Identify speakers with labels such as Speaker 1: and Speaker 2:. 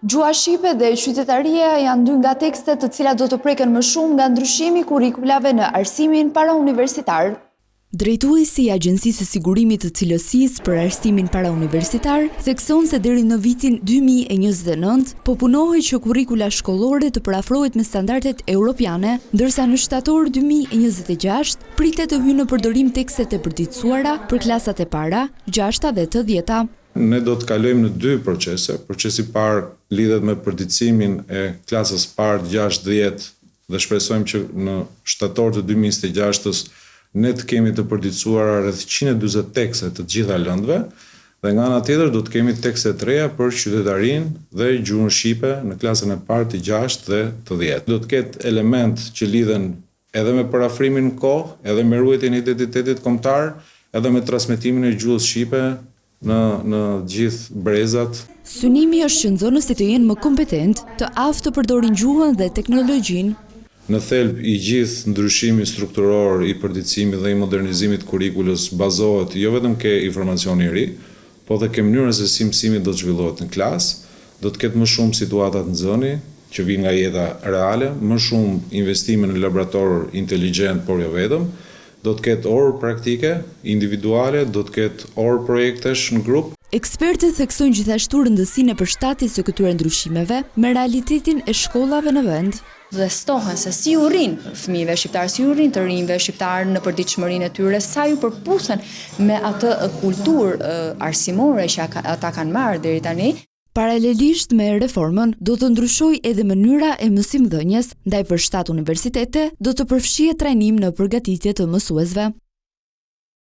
Speaker 1: Gjua shqipe dhe qytetaria janë dy nga tekstet të cilat do të preken më shumë nga ndryshimi kurikulave në arsimin parauniversitar. Drejtuesi i Agjencisë së Sigurimit të Cilësisë për arsimin parauniversitar thekson se deri në vitin 2029 po punohet që kurrikula shkollore të parafrohet me standardet europiane, ndërsa në shtator 2026 pritet të hyjë në përdorim tekstet e përditësuara për klasat e para, 6 dhe të 10.
Speaker 2: Ne do të kalojmë në dy procese. Procesi i parë lidhet me përditësimin e klasës parë 6-10 dhe shpresojmë që në shtator të 2026 ne të kemi të përditësuara rreth 140 tekste të gjitha lëndëve dhe nga ana tjetër do të kemi tekste të reja për qytetarinë dhe gjuhën shqipe në klasën e parë të 6 dhe të 10. Do të ketë element që lidhen edhe me parafrimin në kohë, edhe me ruajtjen e identitetit kombëtar, edhe me transmetimin e gjuhës shqipe në gjithë brezat.
Speaker 1: Synimi është që nxënësit të jenë më kompetent, të aftë të përdorin gjuhën dhe teknologjinë.
Speaker 2: Në thelb i gjithë ndryshimi strukturor i përditësimit dhe i modernizimit kurikulës bazohet jo vetëm ke informacioni i ri, po dhe ke mënyrën se si mësimi do të zhvillohet në klasë, do të ketë më shumë situata të nxëni që vijnë nga jeta reale, më shumë investime në laborator inteligjent, por jo vetëm. Do të ketë orë praktike, individuale, do të ketë orë projektesh në grup.
Speaker 1: Ekspertët theksojnë gjithashtu rëndësinë e përshtatjes së këtyre ndryshimeve me realitetin e shkollave në vend.
Speaker 3: Dhe stohen se si u rrin fëmijëve shqiptar, si u rrin të rinjve shqiptar në përditshmërinë e tyre, sa ju përputhen me atë kulturë arsimore që ata kanë marrë deri tani.
Speaker 1: Paralelisht me reformën, do të ndryshojë edhe mënyra e mësimdhënies, ndaj për 7 universitete do të përfshihet trajnim në përgatitje të mësuesve.